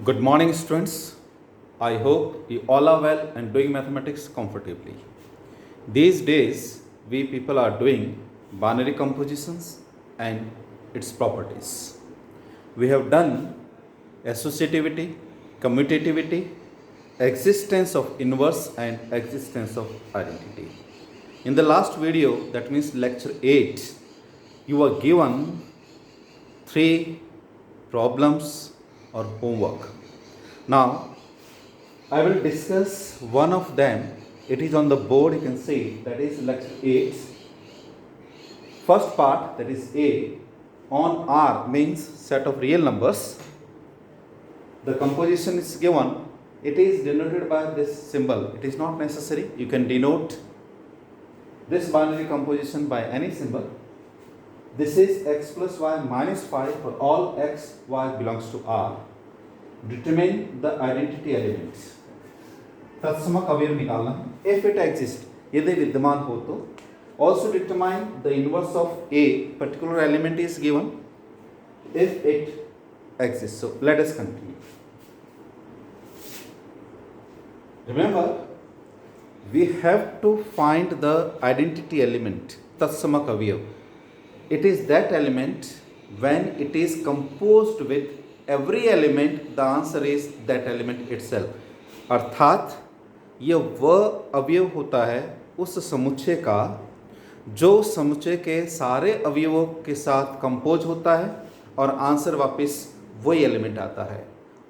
Good morning, students. I hope you all are well and doing mathematics comfortably. These days, we people are doing binary compositions and its properties. We have done associativity, commutativity, existence of inverse and existence of identity. In the last video, that means lecture 8, you were given 3 problems or homework. Now, I will discuss one of them. It is on the board, you can see, that is lecture 8. First part, that is A, on R means set of real numbers. The composition is given. It is denoted by this symbol. It is not necessary. You can denote this binary composition by any symbol. This is x plus y minus 5 for all x, y belongs to R. Determine the identity elements. तत्समक अवयव निकालना है. If it exists, यदि विद्यमान हो तो. Also determine the inverse of a particular element is given if it exists. So let us continue. Remember, we have to find the identity element तत्समक अवयव. It is that element when it is composed with every element, the answer is that element itself. अर्थात यह वह अवयव होता है उस समुच्चय का जो समुच्चय के सारे अवयवों के साथ कंपोज होता है और आंसर वापस वही एलिमेंट आता है.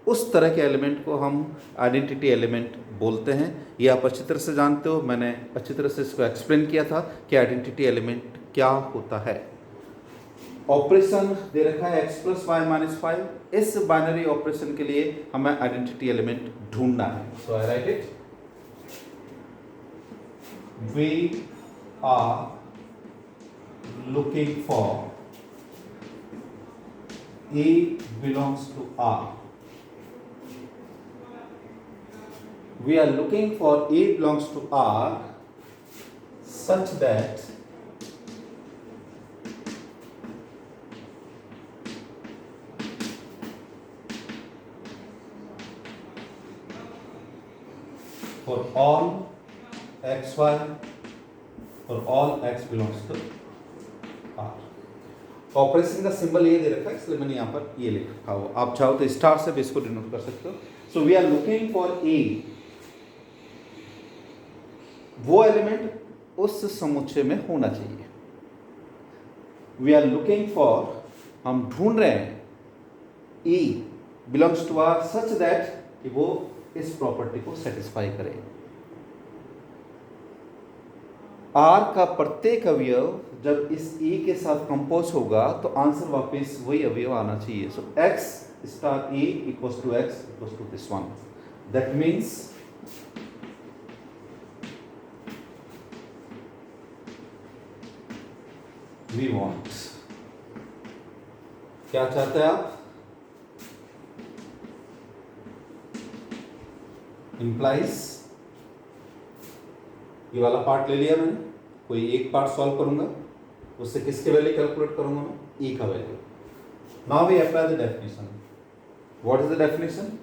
उस तरह के एलिमेंट को हम आइडेंटिटी एलिमेंट बोलते हैं. ये आप अच्छी तरह से जानते हो. मैंने अच्छी तरह से इसको एक्सप्लेन किया था कि आइडेंटिटी एलिमेंट क्या होता है. ऑपरेशन दे रखा है x प्लस वाई माइनस 5. इस बाइनरी ऑपरेशन के लिए हमें आइडेंटिटी एलिमेंट ढूंढना है. So I write it. We are looking for A belongs to R. We are looking for A belongs to R such that for all xy, for all x belongs to R. Operation का symbol ये दे रखा है इसलिए मैंने यहाँ पर ये लिख रखा हो. आप चाहो तो स्टार से भी इसको डिनोट कर सकते हो. So we are looking for a, वो एलिमेंट उस समुच्चय में होना चाहिए. वी आर लुकिंग फॉर, हम ढूंढ रहे हैं E belongs to R such that कि वो इस प्रॉपर्टी को सेटिस्फाई करे. R का प्रत्येक अवयव जब इस E के साथ कंपोज होगा तो आंसर वापस वही अवयव आना चाहिए. So x star E equals to x equals to this one. That means we want, क्या चाहते हैं आप? इंप्लाइज, ये वाला पार्ट ले लिया मैंने. कोई एक पार्ट सॉल्व करूंगा, उससे किसके वैल्यू कैलकुलेट करूंगा मैं? E का value. Now we apply the definition. What is the definition?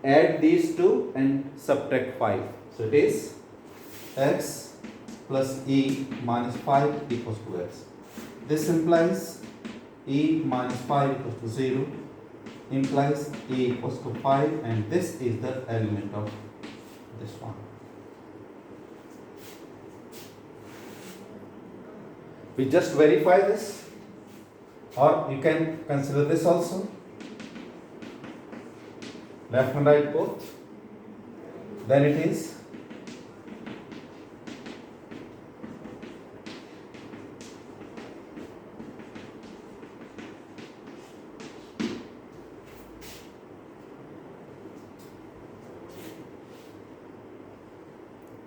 Add these two and subtract 5. So it is x plus E minus 5 equals to x. This implies E minus 5 equals to 0, implies E equals to 5, and this is the element of this one. We just verify this, or you can consider this also, left and right both. Then it is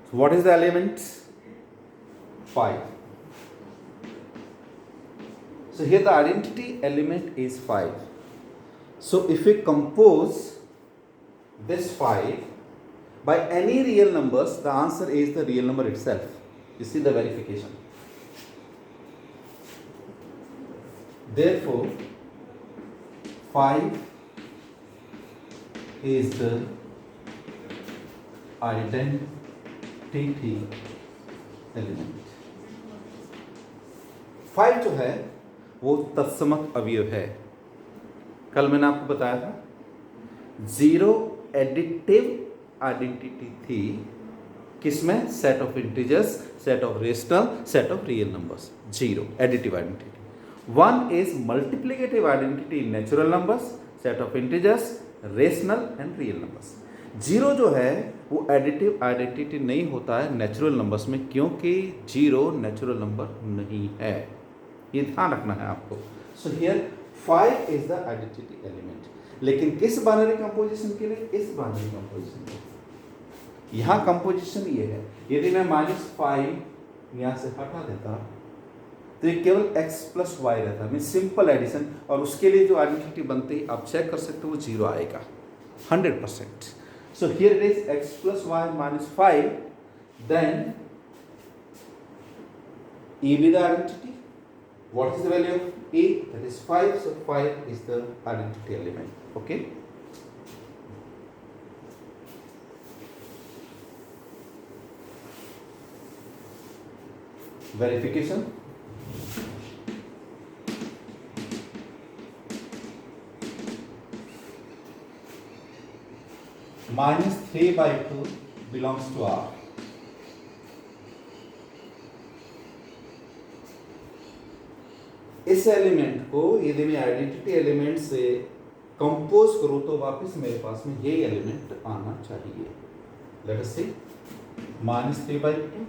so what is the element? 5. So here the identity element is 5. So if we compose this 5 by any real numbers, the answer is the real number itself. You see the verification. Therefore 5 is the identity element. 5 जो है वो तत्समक अवयव है। कल मैंने आपको बताया था 0 एडिटिव आइडेंटिटी थी किसमें? Set of integers, set of rational, set of real numbers. 0 additive identity. 1 is multiplicative identity in natural numbers, set of integers, rational and real numbers. 0 जो है वो एडिटिव आइडेंटिटी नहीं होता है नेचुरल नंबर्स में, क्योंकि 0 नेचुरल नंबर नहीं है। ये ध्यान रखना है आपको। So here 5 is the identity element. लेकिन किस बाइनरी कंपोजिशन के लिए? इस बाइनरी कंपोजिशन के लिए। यहाँ कंपोजिशन ये है, यदि मैं -5 यहाँ से हटा देता तो ये केवल x + y रहता, मीन सिंपल एडिशन, और उसके लिए जो आइडेंटिटी बनती है आप चेक कर सकते हो वो 0 आएगा 100%। So here it is x + y - 5, then e be the identity. What is the value of e? That is 5. So 5 is the identity element. Okay. Verification. -3/2 belongs to R. इस element को यदि मैं identity element से compose करूं तो वापस मेरे पास में ये एलिमेंट आना चाहिए। Let us C -3/2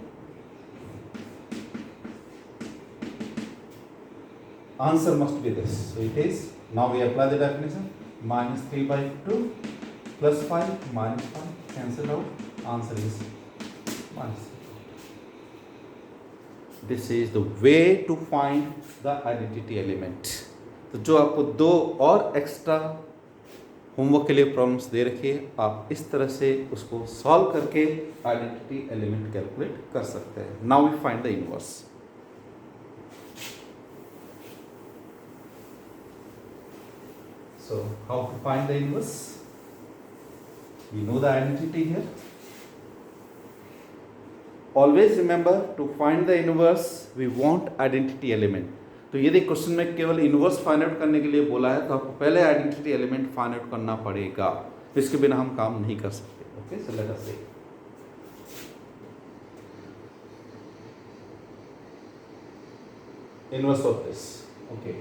answer must be this. So it is, now we apply the definition, -3/2 plus 5 minus 5 cancel out, answer is -3. This is the way to find the identity element. तो जो आपको 2 और extra homework के लिए problems they रखी है, आप इस तरह से उसको सॉल्व करके आइडेंटिटी एलिमेंट कैलकुलेट कर सकते हैं। Now we find the inverse. So how to find the inverse? We know the identity here. Always remember, to find the inverse we want identity element. तो यदि क्वेश्चन में केवल inverse find out करने के लिए बोला है तो आपको पहले आइडेंटिटी एलिमेंट फाइंड आउट करना पड़ेगा, इसके बिना हम काम नहीं कर सकते। ओके, सो लेट अस से inverse of this. Okay,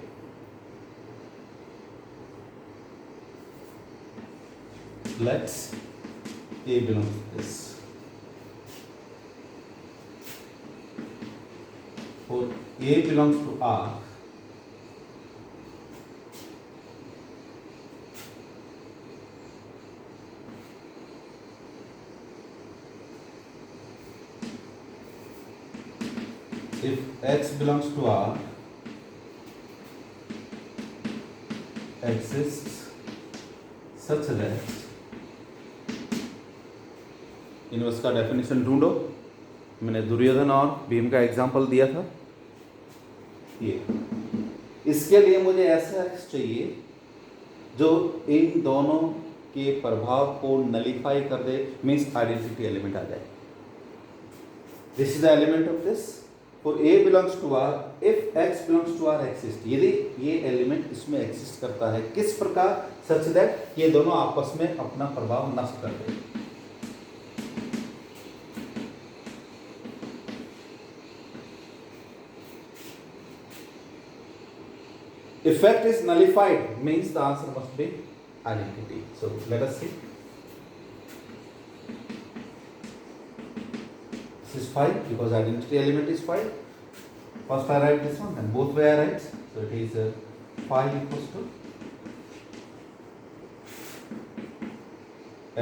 let's A belongs to this. For A belongs to R, if X belongs to R, exists such that, inverse का डेफिनेशन ढूंढो। मैंने दुर्योधन और भीम का एग्जांपल दिया था। ये इसके लिए मुझे ऐसा एक्स चाहिए जो इन दोनों के प्रभाव को नलीफाई कर दे, मीन्स आइडेंटिटी एलिमेंट आ जाए। This is the element of this. For A belongs to R, if X belongs to R exist, यदि ये एलिमेंट इसमें एक्सिस्ट करता है, किस प्रकार? सच दैट ये दोनों आपस में अपना प्रभाव नष्ट कर दे। Effect is nullified, means the answer must be identity. So let us see. This is 5 because identity element is 5. First I write this one and both way I write. So it is 5 equals to.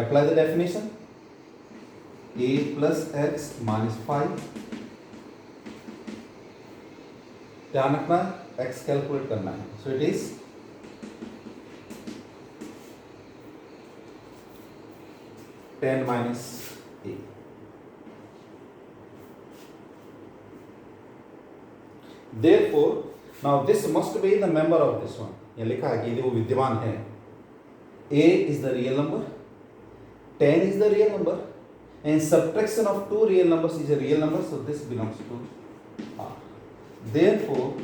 Apply the definition. A plus x minus 5. ध्यान रखना x calculate करना है। सो it is 10 minus a. Therefore, now this must be the member of this one. ये लिखा है कि यदि वो विद्यमान है A is the real number, 10 is the real number, and subtraction of two real numbers is a real number, so this belongs to R. Therefore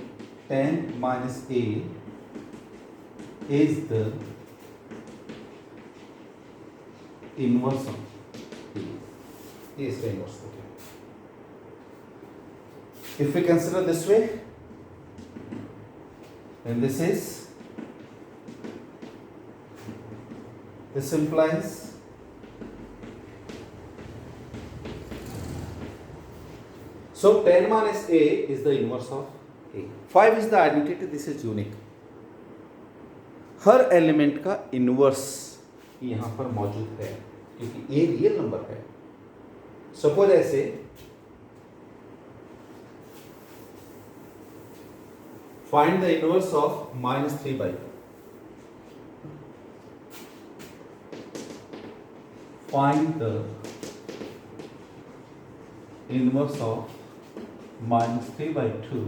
10 minus A is the inverse of A. A is the inverse. Okay. If we consider this way, then this implies so 10 minus A is the inverse of A. 5 is the identity, this is unique. Her element का inverse यहां पर मौजूद है क्योंकि A real number है. Suppose ऐसे find the inverse of -3/2. Find the inverse of -3/2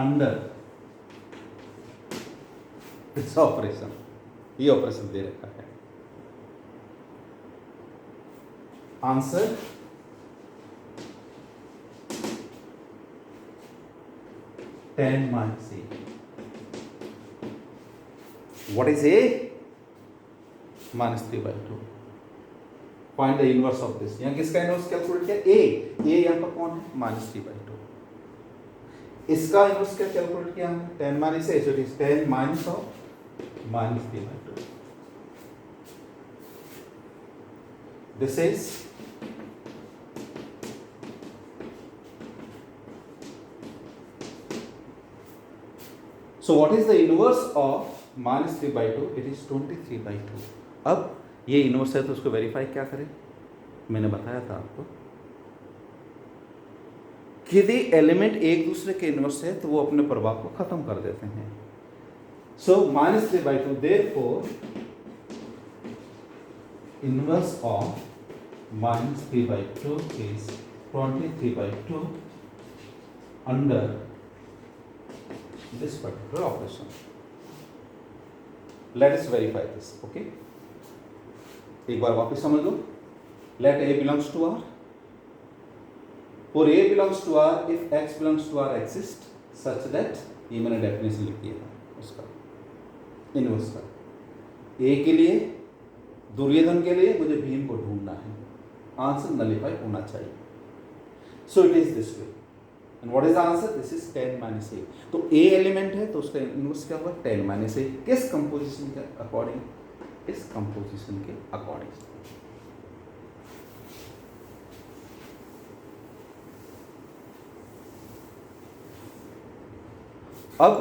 under this operation. ये operation दे रखा है. Answer -10 minus A. What is A? -3/2. Find the inverse of this. यहाँ किसका इनवर्स कैलकुलेट किया? ए यहाँ पर कौन है? -3/2. इसका इनवर्स क्या कैलकुलेट किया हमने? 10 minus A, so it is 10 minus of -3/2. This is so what is the inverse of -3/2? It is 23/2. अब ये इनवर्स है तो उसको वेरीफाई क्या करें? मैंने बताया था आपको कि यदि एलिमेंट एक दूसरे के इनवर्स है तो वो अपने प्रभाव को खत्म कर देते हैं. So -3/2, therefore inverse of -3/2 is 23/2 under this particular operation. Let us verify this. Okay, एक बार वापस समझ लो. Let A belongs to R. For A belongs to R, if X belongs to R exists such that, ये मैंने definition लिख दिया था उसका इनवर्स का. A के लिए, दुर्योधन के लिए मुझे भीम को ढूंढना है. आंसर नलिफाई होना चाहिए. सो it is this way. And what is the answer? This is 10 minus A. तो A एलिमेंट है तो उसका इनवर्स क्या होगा? 10 minus A. किस कंपोजिशन के अकॉर्डिंग? इस कंपोजिशन के अकॉर्डिंग. अब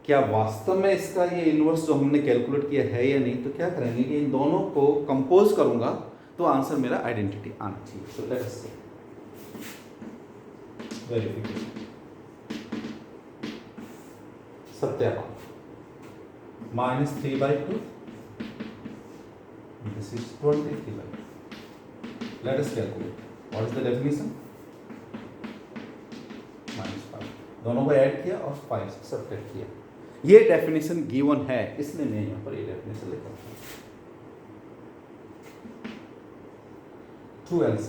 क्या वास्तव में इसका ये इनवर्स जो हमने कैलकुलेट किया है या नहीं, तो क्या करेंगे कि इन दोनों को कंपोज करूंगा तो आंसर मेरा आइडेंटिटी आना चाहिए. सो लेट अस सी वेरिफिकेशन, सत्यापन. -3/2. This is 23/2. Let us calculate. What is the definition? -5. दोनों को ऐड किया और 5 से सब्ट्रैक्ट किया. ये डेफिनेशन गिवन है, इसलिए मैं यहाँ पर ये डेफिनेशन लिखा हूँ. 2LC.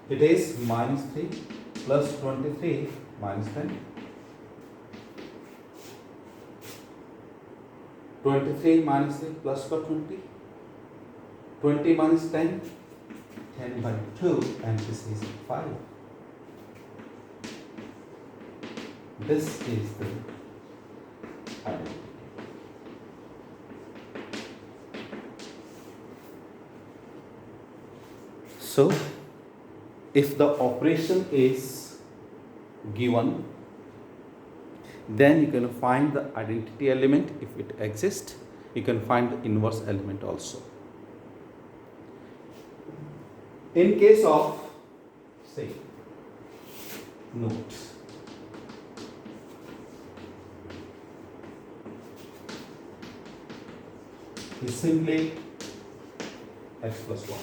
It is -3 plus 23 minus 10. 23 minus 3 plus का 20. 20 minus 10. 10/2 and this is 5. This is the identity. So, if the operation is given, then you can find the identity element. If it exists, you can find the inverse element also. In case of, say, notes, is simply x plus 1.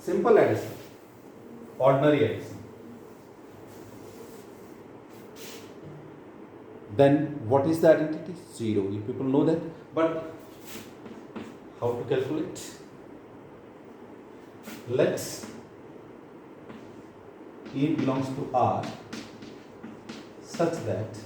Simple addition, ordinary addition. Then what is the identity? 0. You people know that. But how to calculate? Let's E belongs to R such that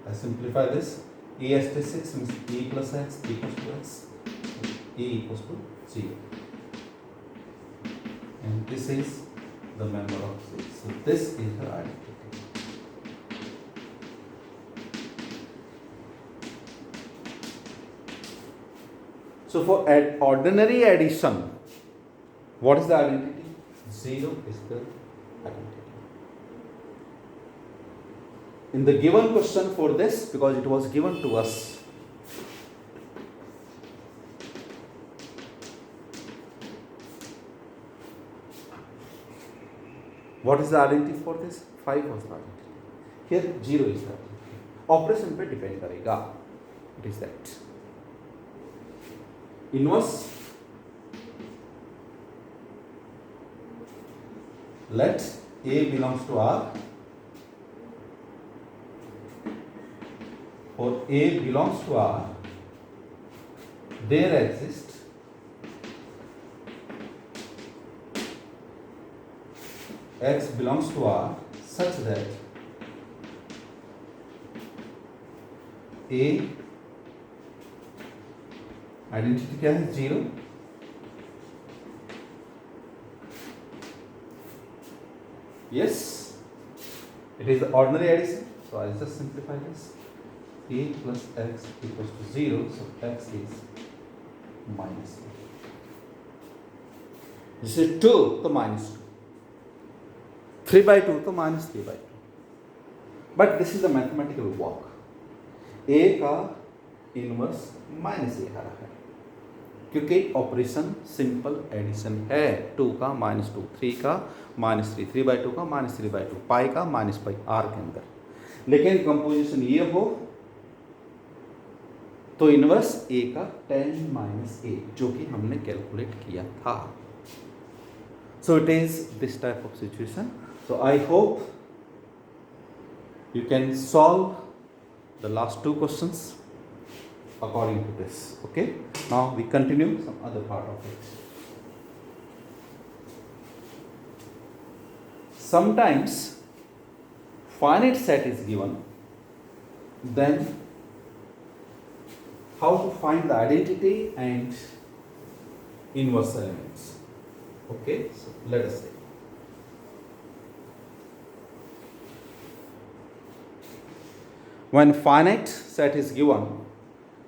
I simplify this. E S T 6 means E plus X equals to X. E equals to 0. And this is the member of 6. So this is the identity. So for ordinary addition, what is the identity? 0 is the identity. In the given question for this, because it was given to us, what is the identity for this? 5 was the identity. Here 0 is the identity. Operation पे depend करेगा. It is that. Inverse. Let A belongs to R. For A belongs to R, there exists X belongs to R such that A identity क्या है? 0. Yes, it is the ordinary addition. So I'll just simplify this. A plus X equals to 0. So X is minus 2. This is 2 to minus 2. 3 by 2 to minus 3 by 2. But this is the mathematical work. A का inverse minus ए आ रहा है क्योंकि operation simple addition है. 2 का minus 2, 3 का minus 3, 3 by 2 का minus 3 by 2, पाई का minus pi are के अंदर. लेकिन कंपोजिशन ये हो तो इनवर्स ए का 10 माइनस ए जो कि हमने कैलकुलेट किया था. सो it is this type of situation. So I hope you can solve the last 2 questions according to this. Okay, now we continue some other part of it. Sometimes finite set is given, then how to find the identity and inverse elements. Okay, so let us see. When finite set is given,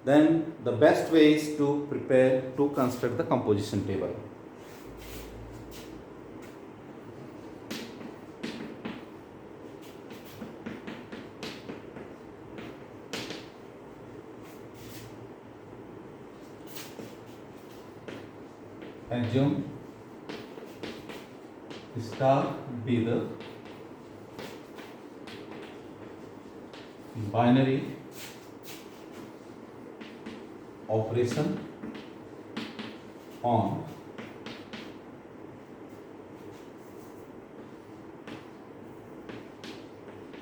then the best way is to prepare to construct the composition table. Assume star be the binary operation on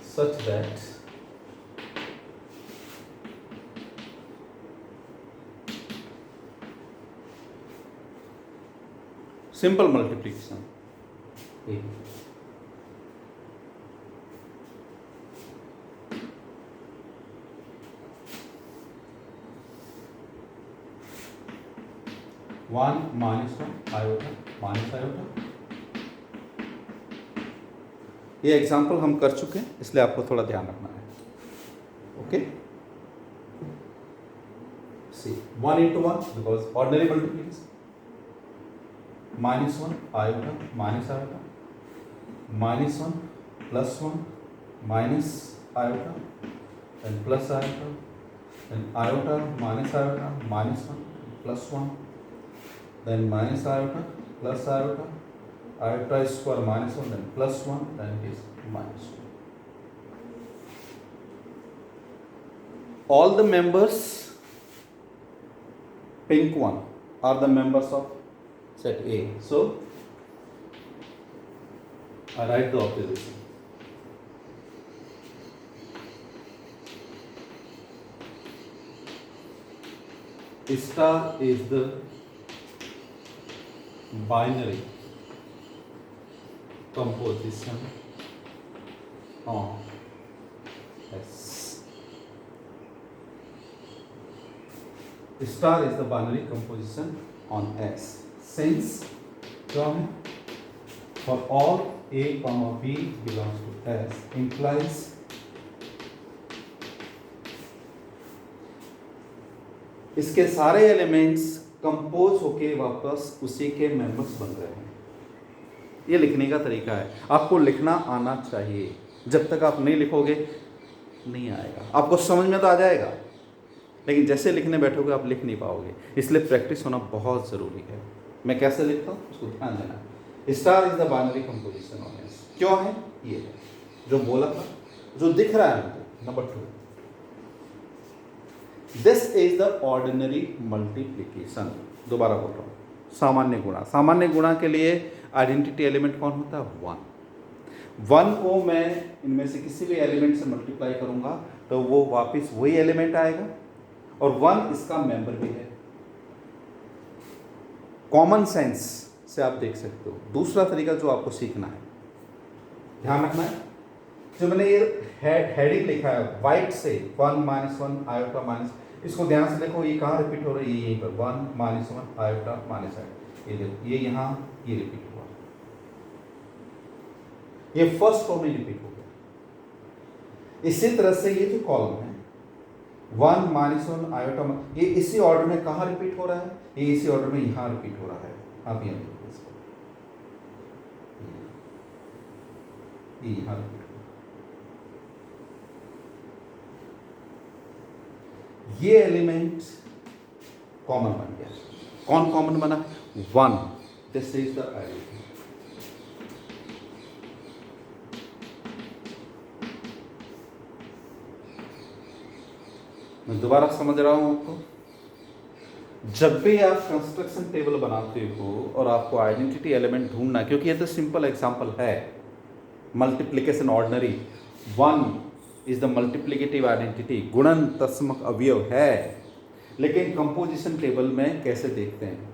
such that simple multiplication A. One minus 1 iota minus iota. ये example हम कर चुके हैं इसलिए आपको थोड़ा ध्यान रखना है. Okay, C 1 into 1 because ordinary multiplication. minus 1 iota minus iota minus 1 plus 1 minus iota then plus iota then iota minus 1 plus 1 then minus iota plus iota iota square minus 1 then plus 1 then it is minus 2. All the members pink one are the members of set A. So I write the opposition. Star is the binary composition on S. Star is the binary composition on S. Since for all A, B belongs to S implies इसके सारे elements compose होके वापस उसी के members बन रहे हैं। ये लिखने का तरीका है, आपको लिखना आना चाहिए। जब तक आप नहीं लिखोगे नहीं आएगा। आपको समझ में तो आ जाएगा, लेकिन जैसे लिखने बैठोगे आप लिख नहीं पाओगे। इसलिए प्रैक्टिस होना बहुत ज़रूरी है। मैं कैसे लिखता हूँ उसको ध्यान देना। Star is the binary composition of S. क्यों है? ये जो बोला था, जो दिख रहा है हमको। Number 2, this is the ordinary multiplication. दोबारा बोल रहा हूँ, सामान्य गुणा। सामान्य गुणा के लिए आइडेंटिटी एलिमेंट कौन होता है? 1। 1 को मैं इनमें से किसी भी एलिमेंट से मल्टीप्लाई करूंगा तो वो वापस वही एलिमेंट आएगा, और 1 इसका मेंबर भी है। कॉमन सेंस से आप देख सकते हो। दूसरा तरीका जो आपको सीखना है, ध्यान रखना है, जो मैंने ये हेडिंग लिखा है वाइट से 1 - 1 आयोटा माइनस, इसको ध्यान से देखो। ये कहाँ रिपीट हो रहा है? ये यहीं पर 1 - 1 आयोटा माइनस है। ये देखो, ये यहाँ ये रिपीट हुआ, ये फर्स्ट रो में रिपीट हो गया। इसी तरह से ये जो कॉलम है 1 - 1 आयोटा, ये इसी ऑर्डर में कहाँ रिपीट हो रहा है? ये इसी ऑर्डर में यहाँ रिपीट हो रहा है। आप यहाँ देखो इसको, ये यहाँ रिपीट। ये एलिमेंट कॉमन बन गया। कौन कॉमन बना? 1। This is the identity. मैं दोबारा समझ रहा हूं आपको। जब भी आप कंस्ट्रक्शन टेबल बनाते हो और आपको आइडेंटिटी एलिमेंट ढूंढना, क्योंकि ये तो सिंपल एग्जांपल है, multiplication ordinary. 1 is the multiplicative identity, गुणनत्मक अवयव है। लेकिन कंपोजिशन टेबल में कैसे देखते हैं?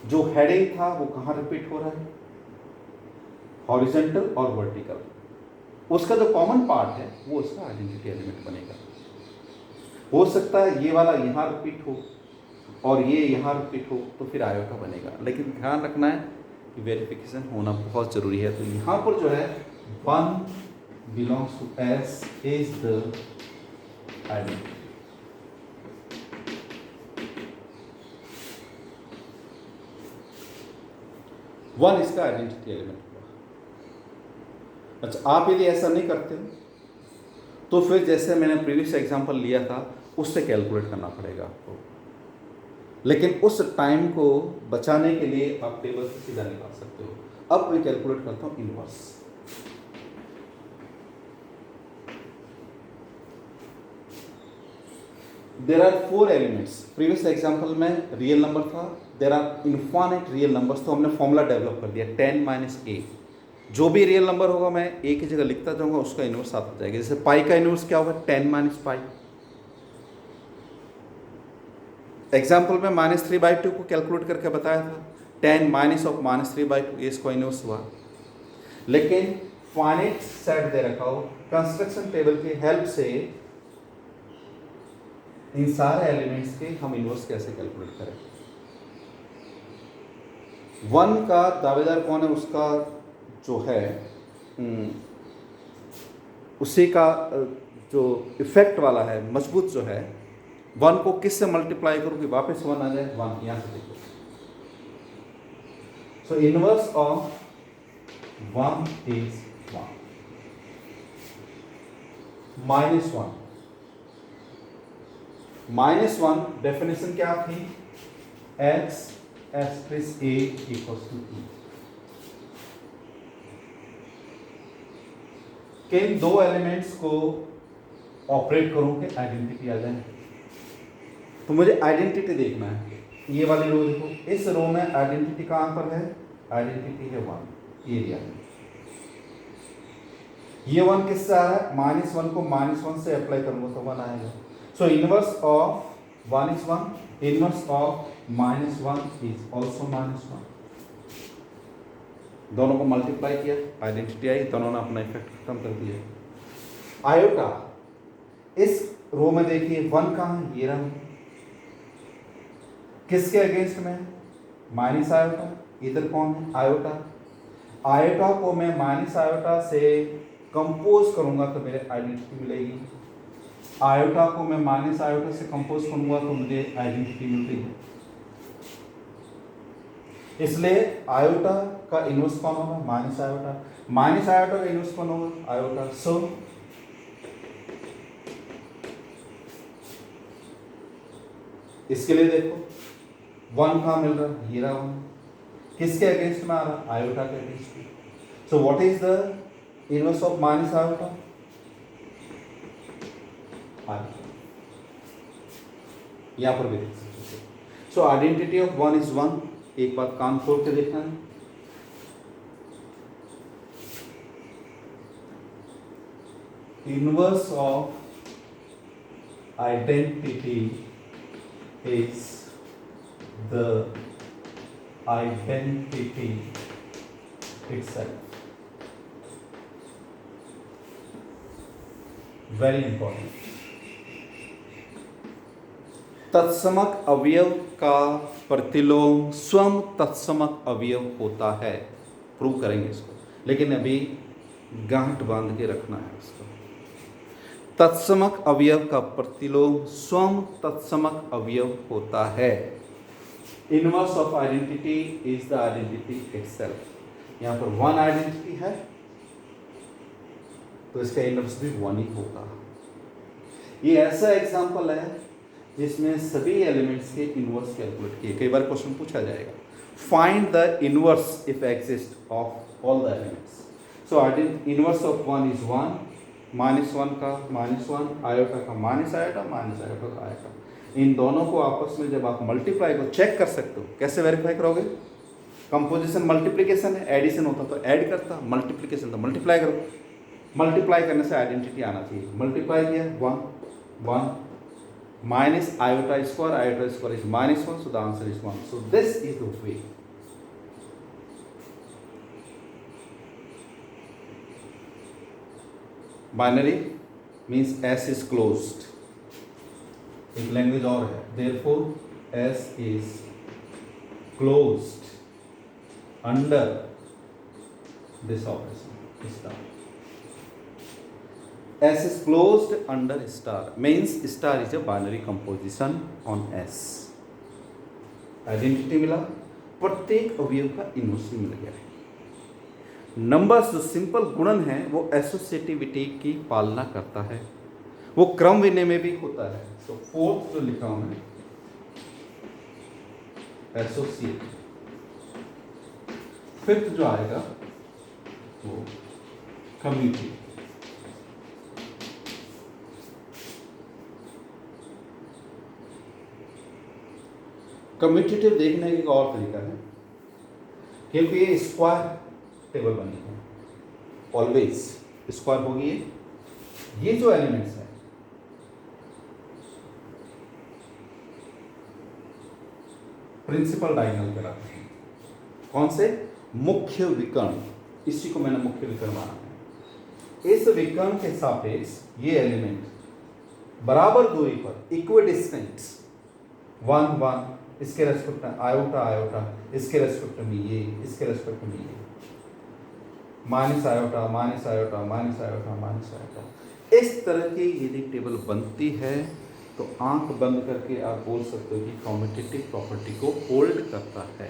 जो हेडिंग था वो कहाँ रिपीट हो रहा है? हॉरिजॉन्टल और वर्टिकल। उसका जो कॉमन पार्ट है वो उसका आइडेंटिटी एलिमेंट बनेगा। हो सकता है ये वाला यहाँ रिपीट हो और ये यहाँ रिपीट हो, तो फिर आयोटा बनेगा। लेकिन ध्यान रखना है कि वेरिफिकेशन होना बहुत ज़रूरी है। तो यहाँ पर जो है 1 belongs to S is the identity. One इसका आइडेंटिटी एलिमेंट हुआ। अच्छा, आप यदि ऐसा नहीं करते हो तो फिर जैसे मैंने प्रीवियस एग्जांपल लिया था उससे कैलकुलेट करना पड़ेगा आपको। लेकिन उस टाइम को बचाने के लिए आप टेबल से सीधा निकाल सकते हो। अब मैं कैलकुलेट करता हूँ inverse. There are 4 elements. Previous example में रियल नंबर था, there are infinite real numbers, तो हमने फॉर्मूला डेवलप कर दिया 10 - a। जो भी रियल नंबर होगा मैं a की जगह लिखता जाऊंगा, उसका इन्वर्स आता जाएगा। जैसे पाई का इन्वर्स क्या होगा? 10 - पाई। एग्जाम्पल में -3/2 को कैलकुलेट करके बताया था। 10 - 3/2 ये इसका इन्वर्स हुआ। लेकिन फाइनाइट सेट दे रखा हो, कंस्ट्रक्शन टेबल की हेल्प से इन सारे एलिमेंट्स के हम इन्वर्स कैसे कैलकुलेट करें? 1 का दावेदार कौन है? उसका जो है उसी का जो इफेक्ट वाला है, मजबूत जो है, 1 को किस से मल्टीप्लाई करूँ कि वापस 1 आ जाए? 1 यहाँ से देखो। सो इनवर्स ऑफ 1 इज 1 -1 डेफिनेशन क्या थी? x asterisk a equals to e। किन 2 एलिमेंट्स को ऑपरेट करूं कि आइडेंटिटी आ जाए? तो मुझे आइडेंटिटी देखना है। ये वाली रो देखो, इस रो में आइडेंटिटी कहाँ पर है, आइडेंटिटी है 1 एरिया में। ये 1 किससे आ रहा है, -1 को -1 से अप्लाई करूंगा तो 1 आएगा। सो inverse of 1 is 1, inverse of -1 is also -1। दोनों को मल्टीप्लाई किया, आइडेंटिटी आई, दोनों ने अपना इफेक्ट खत्म कर दिया। आयोटा, इस रो में देखिए 1 कहाँ है, ये रहा, किसके अगेंस्ट में, माइनस आयोटा। इधर कौन है, आयोटा। आयोटा को मैं माइनस आयोटा से कंपोज करूंगा तो मेरे आइडेंटिटी मिलेगी। आयोटा को मैं माइनस आयोटा से कंपोज करूंगा तो मुझे आइडेंटिटी मिलती है। इसलिए आयोटा का इनवर्स कौन होगा, माइनस आयोटा। माइनस आयोटा का इनवर्स कौन होगा, आयोटा। सो इसके लिए देखो 1 कहाँ मिल रहा है, ये रहा 1, किसके अगेंस्ट में आ रहा, आयोटा के against. So what is the inverse of minus iota, यहां पर भी देख सकते हो। सो आइडेंटिटी ऑफ 1 इज 1। एक बात कान खोल के देखना है, inverse of identity is the identity itself. Very important. तत्समक अवयव का प्रतिलोम स्वयं तत्समक अवयव होता है। प्रूव करेंगे इसको, लेकिन अभी गांठ बांध के रखना है इसको। तत्समक अवयव का प्रतिलोम स्वयं तत्समक अवयव होता है। Inverse of identity is the identity itself. यहां पर 1 आइडेंटिटी है तो इसका इनवर्स भी 1 ही होगा। ये ऐसा एग्जांपल है जिसमें सभी एलिमेंट्स के इनवर्स कैलकुलेट किए। कई बार क्वेश्चन पूछा जाएगा, find the inverse if exist of all the elements. So inverse of 1 is 1, -1 का -1, आयोटा का माइनस आयोटा, माइनस आयोटा का आयोटा। इन दोनों को आपस में जब आप मल्टीप्लाई को चेक कर सकते हो, कैसे वेरीफाई करोगे, कंपोजिशन मल्टीप्लिकेशन है, एडिशन होता तो ऐड करता, मल्टीप्लिकेशन तो मल्टीप्लाई करो। मल्टीप्लाई करने से आइडेंटिटी आना चाहिए। मल्टीप्लाई किया 1 1 minus iota square is -1, so the answer is 1। So this is the way. Binary means S is closed। एक लैंग्वेज और है, therefore S is closed under this operation star। S is closed under star means star is a binary composition on S। Identity मिला, प्रत्येक अवयव का inverse मिल गया है। Numbers जो सिंपल गुणन है वो एसोसिएटिविटी की पालना करता है, वो क्रम विनय में भी होता है। तो फोर्थ जो लिखा हूं मैं, एसोसिएट। फिफ्थ जो आएगा वो कम्यूटेटिव। कम्यूटेटिव देखने का एक और तरीका है, क्योंकि ये स्क्वायर टेबल बनी है, ऑलवेज स्क्वायर होगी। ये जो एलिमेंट्स है प्रिंसिपल डायगोनल कहलाते हैं। कौन से, मुख्य विकर्ण, इसी को मैंने मुख्य विकर्ण माना है। इस विकर्ण के सापेक्ष ये एलिमेंट बराबर दूरी पर इक्विडिस्टेंट 1 1, इसके रेस्पेक्ट में आयोटा आयोटा, इसके रेस्पेक्ट में ये, इसके रेस्पेक्ट में ये, minus iota minus iota minus iota minus iota. इस तरह की यदि टेबल बनती है तो आंख बंद करके आप बोल सकते हो कि कम्यूटेटिव प्रॉपर्टी को होल्ड करता है।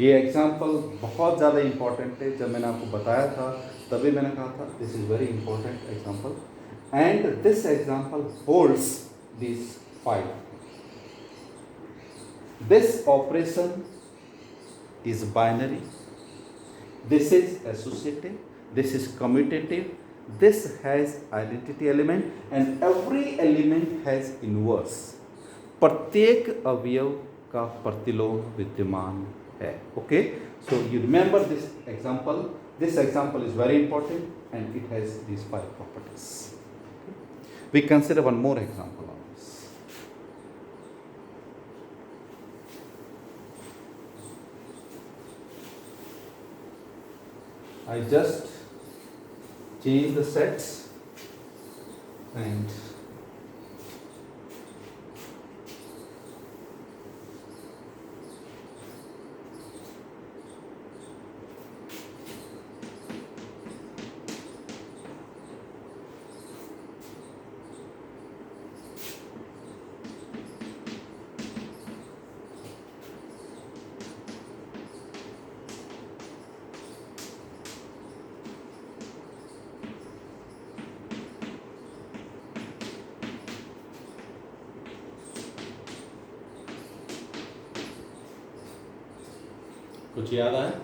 ये एग्जाम्पल बहुत ज़्यादा इंपॉर्टेंट है। जब मैंने आपको बताया था तभी मैंने कहा था this is very important example, and this example holds this 5। This operation is binary, this is associative, this is commutative, this has identity element, and every element has inverse। प्रत्येक अवयव का प्रतिलोम विद्यमान है. Okay, so you remember this example. This example is very important and it has these 5 properties. We consider one more example on this. I just change the sets and कुछ याद आया?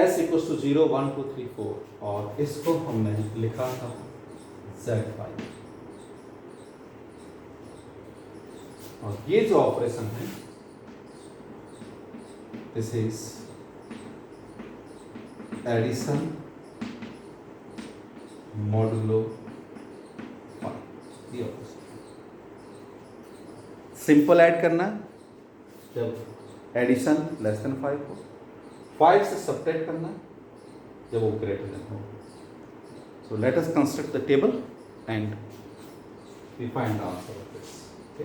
S equals to 0 1 2 3 4 और इसको हमने लिखा था Z5 और ये जो ऑपरेशन है दिस इज एडिशन मॉडुलो 5. ये ऑपरेशन सिंपल ऐड करना है जब एडिशन लेस देन 5 हो, 5 से सब्ट्रैक्ट करना है जब वो ग्रेटर देन हो. So let us construct the table and we find the answer of this. Okay,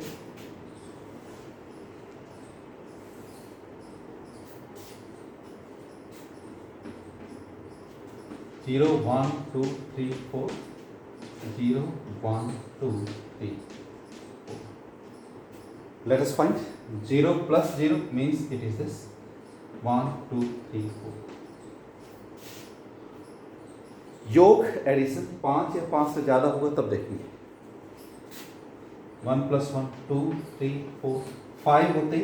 zero 1 2 3 4 0 1 2 3. Let us find 0 plus 0 means it is this 1 2 3 4. योग एडिशन 5 या 5 से ज्यादा होगा तब देखेंगे. 1 plus 1 2 3 4 5 होते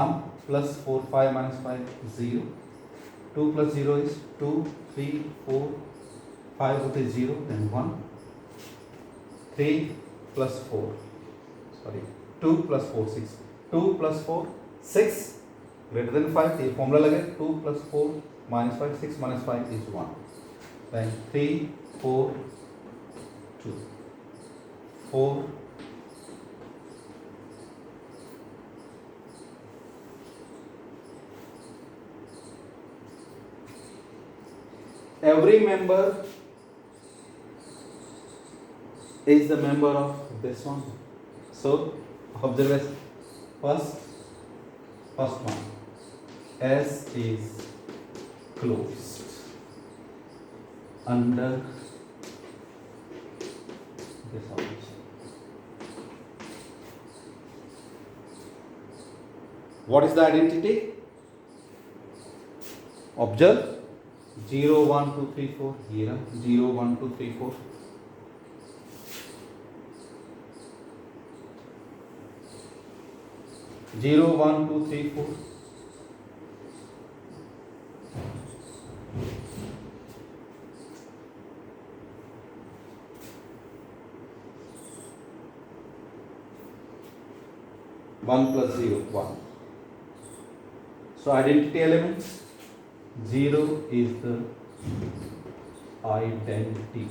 1 plus 4 5 minus 5 0. 2 plus 0 is 2 3 4 5 होते 0 then 1. 3 plus 4 sorry 2 plus 4 6. 2 plus 4 6 greater than 5. ये फॉर्मूला लगे 2 plus 4 minus 5 6 minus 5 is 1. Then 3 4 2 4 every member is the member of this one. So observation first one S is closed under this operation. What is the identity? Observe 0 1 2 3 4 here 0 1 2 3 4. Zero, 1, 2, 3, 4. One plus 0, 1. So identity elements 0 is the identity.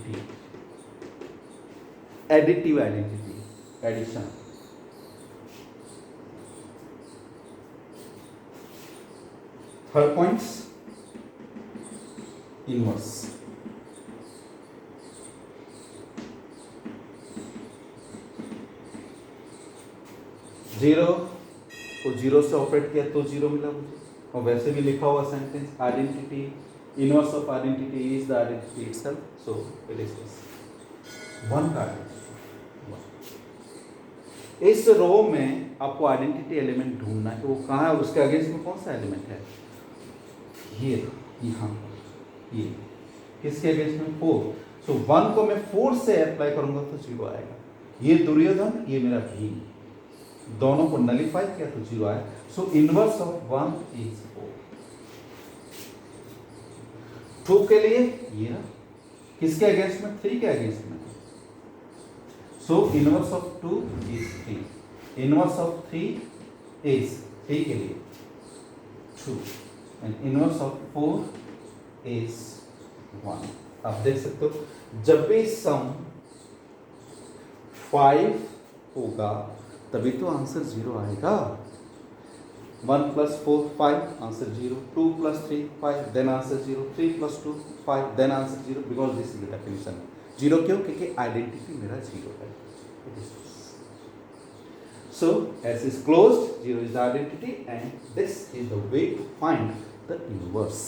Additive identity, addition. Third points inverse. Zero को zero से operate किया तो zero मिला मुझे और वैसे भी लिखा हुआ sentence identity inverse of identity is the identity itself. So it is this one का आइडेंटिटी. इस रो में आपको आइडेंटिटी एलिमेंट ढूंढना है कि वो कहाँ है, उसके अगेंस्ट में कौन सा एलिमेंट है. ये यहाँ ये किसके अगेंस्ट में 4. सो 1 को मैं 4 से अप्लाई करूंगा तो 0 आएगा. ये दुर्योधन ये मेरा भीम दोनों को नलीफाई किया तो 0 आया. सो इनवर्स ऑफ 1 इज 4. 2 के लिए ये ना किसके अगेंस्ट में 3 के अगेंस्ट में So inverse of 2 is 3. Inverse of 3 is 3 के लिए 2 and inverse of 4 is 1. आप देख सकते हो जब भी सम 5 होगा तभी तो आंसर 0 आएगा. 1 plus 4 5 answer 0, 2 plus 3 5 then answer 0, 3 plus 2 5 then answer 0 because this is the definition. 0 क्यों? क्योंकि आइडेंटिटी मेरा 0 है. So S is closed, 0 is the identity and this is the way to find the inverse.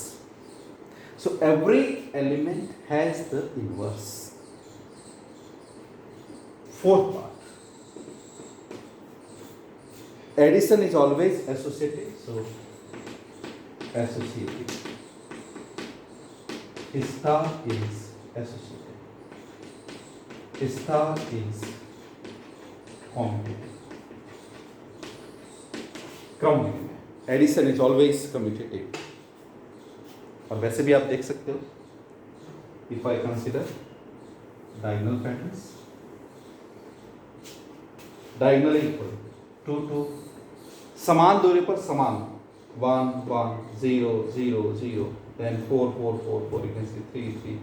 So every element has the inverse. Fourth part. Addition is always associative, so associative. Star is associative. Star is commutative. Commutative. Addition is always commutative. और वैसे भी आप देख सकते हो. If I consider diagonal patterns, diagonal equal 2 2 समान दूरी पर समान 1 1 0 0 0 then 4 4 4 4 you can see 3 3.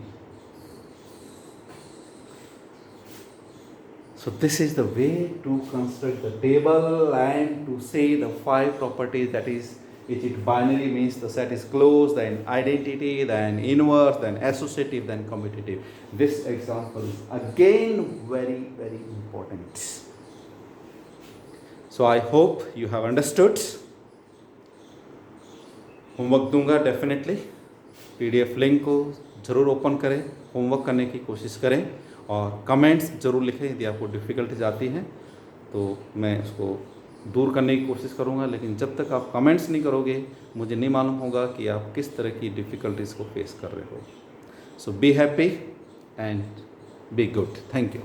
So this is the way to construct the table and to say the 5 properties, that is if it binary means the set is closed, then identity, then inverse, then associative, then commutative. This example is again very very important. So I hope you have understood. Homework दूंगा definitely. PDF link को ज़रूर open करें, homework करने की कोशिश करें और comments ज़रूर लिखें. यदि आपको डिफ़िकल्टीज आती हैं तो मैं उसको दूर करने की कोशिश करूंगा, लेकिन जब तक आप कमेंट्स नहीं करोगे मुझे नहीं मालूम होगा कि आप किस तरह की डिफ़िकल्टीज़ को फेस कर रहे हो. So be happy and be good. Thank you.